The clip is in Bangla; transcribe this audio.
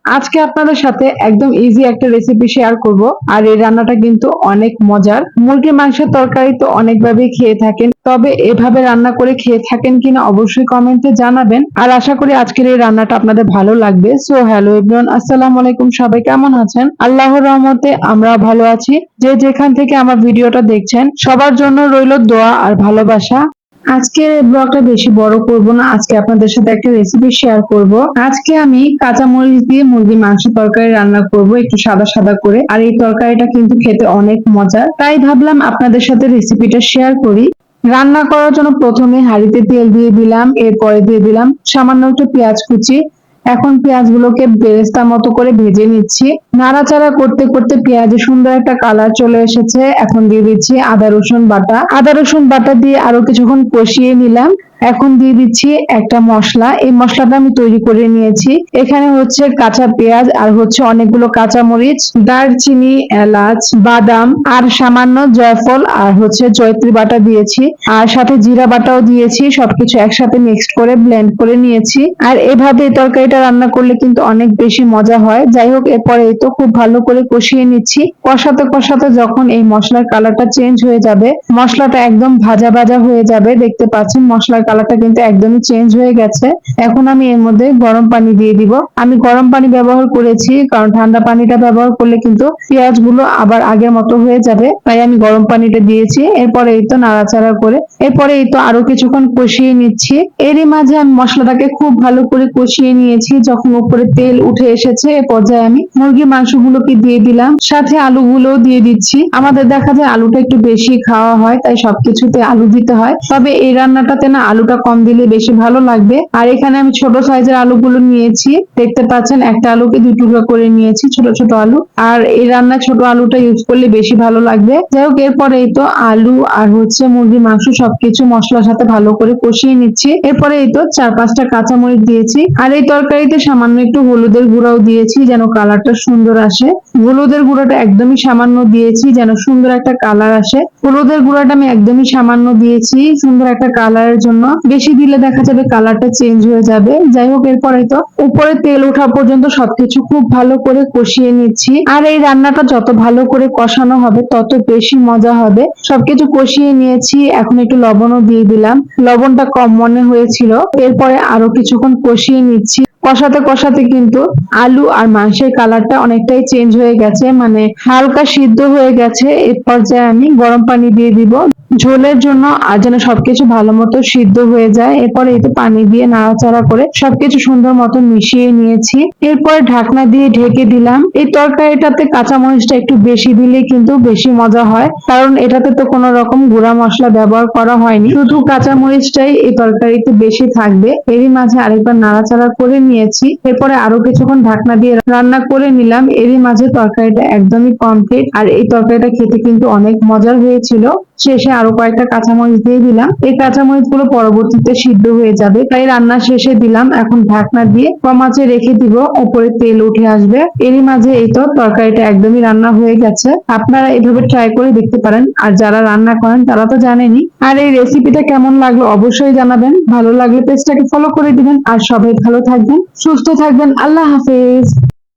আজকে আপনাদের সাথে একদম ইজি একটা রেসিপি শেয়ার করব। আর এই রান্নাটা কিন্তু অনেক মজার। মুরগির মাংসের তরকারি তো অনেকভাবে খেয়ে থাকেন, তবে এভাবে রান্না করে খেয়ে থাকেন কিনা অবশ্যই কমেন্টে জানাবেন। আর আশা করি আজকের এই রান্নাটা আপনাদের ভালো লাগবে। সো হ্যালো এভরিওয়ান, আসসালামু আলাইকুম। সবাই কেমন আছেন? আল্লাহর রহমতে আমরা ভালো আছি। যে যেখান থেকে আমার ভিডিওটা দেখছেন সবার জন্য রইল দোয়া আর ভালোবাসা। আজকে ব্লগটা বেশি বড় করব না, আজকে আপনাদের সাথে একটা রেসিপি শেয়ার করব। আজকে আমি কাঁচা মরিচ দিয়ে মুরগি মাংস তরকারি রান্না করব, একটু সাদা সাদা করে। আর এই তরকারিটা কিন্তু খেতে অনেক মজার, তাই ভাবলাম আপনাদের সাথে রেসিপিটা শেয়ার করি। রান্না করার জন্য প্রথমে হাঁড়িতে তেল দিয়ে দিলাম, এরপরে দিয়ে দিলাম সামান্য একটু পেঁয়াজ কুচি। এখন পেঁয়াজগুলোকে বেরেস্তা মতো করে ভেজে নিচ্ছি। নাড়াচাড়া করতে করতে পেঁয়াজে সুন্দর একটা কালার চলে এসেছে। এখন দিয়ে দিচ্ছি আদা রসুন বাটা। আদা রসুন বাটা দিয়ে আরো কিছুক্ষণ কষিয়ে নিলাম। এখন দিয়ে দিচ্ছি একটা মশলা। এই মশলাটা আমি তৈরি করে নিয়েছি। এখানে হচ্ছে কাঁচা পেঁয়াজ আর হচ্ছে অনেকগুলো কাঁচা মরিচ, দারচিনি, এলাচ, বাদাম আর সামান্য জয়ফল আর হচ্ছে জয়ত্রী বাটা দিয়েছি। আর সাথে জিরা বাটাও দিয়েছি। সবকিছু একসাথে মিক্সড করে ব্লেন্ড করে নিয়েছি। আর এভাবে এই তরকারিটা রান্না করলে কিন্তু অনেক বেশি মজা হয়। যাই হোক, এরপরে তো খুব ভালো করে কষিয়ে নিচ্ছি। কষাতে কষাতে যখন এই মশলার কালারটা চেঞ্জ হয়ে যাবে, মশলাটা একদম ভাজা ভাজা হয়ে যাবে, দেখতে পাচ্ছেন মশলার কালারটা কিন্তু একদমই চেঞ্জ হয়ে গেছে। এখন আমি এর মধ্যে গরম পানি দিয়ে দিব। আমি গরম পানি ব্যবহার করেছি, কারণ ঠান্ডা পানিটা ব্যবহার করলে কিন্তু পেঁয়াজ গুলো আবার আগের মতো হয়ে যাবে, তাই আমি গরম পানিটা দিয়েছি। এরপরে এই তো নাড়াচাড়া করে এরপরে এই তো আরো কিছুক্ষণ কষিয়ে নিচ্ছি। এরই মাঝে আমি মশলাটাকে খুব ভালো করে কষিয়ে নিয়েছি। যখন উপরে তেল উঠে এসেছে, এ পর্যায়ে আমি মুরগির মাংসগুলোকে দিয়ে দিলাম, সাথে আলুগুলোও দিয়ে দিচ্ছি। আমাদের দেখা যায় আলুটা একটু বেশি খাওয়া হয়, তাই সবকিছুতে আলু দিতে হয়। তবে এই রান্নাটাতে না আলুটা কম দিলে বেশি ভালো লাগবে। আর এখানে আমি ছোট সাইজের আলুগুলো নিয়েছি, দেখতে পাচ্ছেন একটা আলুকে দুই টুকরা করে নিয়েছি, ছোট ছোট আলু। আর এই রান্নায় ছোট আলুটা ইউজ করলে বেশি ভালো লাগবে। যাই হোক, এরপরে এই তো আলু আর হচ্ছে মুরগির মাংস সবকিছু মশলার সাথে ভালো করে কষিয়ে নিচ্ছি। এরপরে এই তো 4-5টা কাঁচামরিচ দিয়েছি। আর এই তরকারিতে সামান্য একটু হলুদের গুঁড়াও দিয়েছি, যেন কালারটা সুন্দর আসে। হলুদের গুঁড়াটা একদমই সামান্য দিয়েছি, যেন সুন্দর একটা কালার আসে। হলুদের গুঁড়াটা আমি একদমই সামান্য দিয়েছি সুন্দর একটা কালারের জন্য। বেশি দিলে দেখা যাবে কালারটা চেঞ্জ হয়ে যাবে। যাই হোক, এরপরে তো উপরে তেল ওঠা পর্যন্ত সবকিছু খুব ভালো করে কষিয়ে নিচ্ছি। আর এই রান্নাটা যত ভালো করে কষানো হবে তত বেশি মজা হবে। সবকিছু কষিয়ে নিয়েছি। এখন একটু লবণও দিয়ে দিলাম, লবণটা কম মনে হয়েছিল। এরপরে আরো কিছুক্ষণ কষিয়ে নিচ্ছি। কষাতে কষাতে কিন্তু আলু আর মাংসের কালারটা অনেকটাই চেঞ্জ হয়ে গেছে, মানে হালকা সিদ্ধ হয়ে গেছে। এর পর্যায়ে আমি গরম পানি দিয়ে দিব ঝোলের জন্য, আর যেন সবকিছু ভালো মতো সিদ্ধ হয়ে যায়। এরপরে এই তো পানি দিয়ে নাড়াচাড়া করে সবকিছু সুন্দর মতো মিশিয়ে নিয়েছি। এরপরে ঢাকনা দিয়ে ঢেকে দিলাম। এই তরকারিটাতে কাঁচামরিচটা একটু বেশি দিলে কিন্তু বেশি মজা হয়, কারণ এটাতে তো কোনো রকম গুঁড়া মশলা ব্যবহার করা হয়নি, শুধু কাঁচামরিচটাই এই তরকারিতে বেশি থাকবে। এরই মাঝে আরেকবার নাড়াচাড়া করে নিয়েছি। এরপরে আরো কিছুক্ষণ ঢাকনা দিয়ে রান্না করে নিলাম। এরই মাঝে তরকারিটা একদমই কমপ্লিট। আর এই তরকারিটা খেতে কিন্তু অনেক মজার হয়েছিল। শেষে আরো কয়েকটা কাঁচামরিচ দিয়ে দিলাম। এই কাঁচামরিচ গুলো পরবর্তীতে সিদ্ধ হয়ে যাবে, তাই রান্না শেষে দিলাম। এখন ঢাকনা দিয়ে কম আঁচে রেখে দিব, উপরে তেল উঠে আসবে। এরই মাঝে এই তো তরকারিটা একদমই রান্না হয়ে গেছে। আপনারা এভাবে ট্রাই করে দেখতে পারেন, আর যারা রান্না করেন তারা তো জানেনই। আর এই রেসিপিটা কেমন লাগলো অবশ্যই জানাবেন। ভালো লাগলে পেজটাকে ফলো করে দিবেন। আর সবাই ভালো থাকবেন, সুস্থ থাকবেন। আল্লাহ হাফেজ।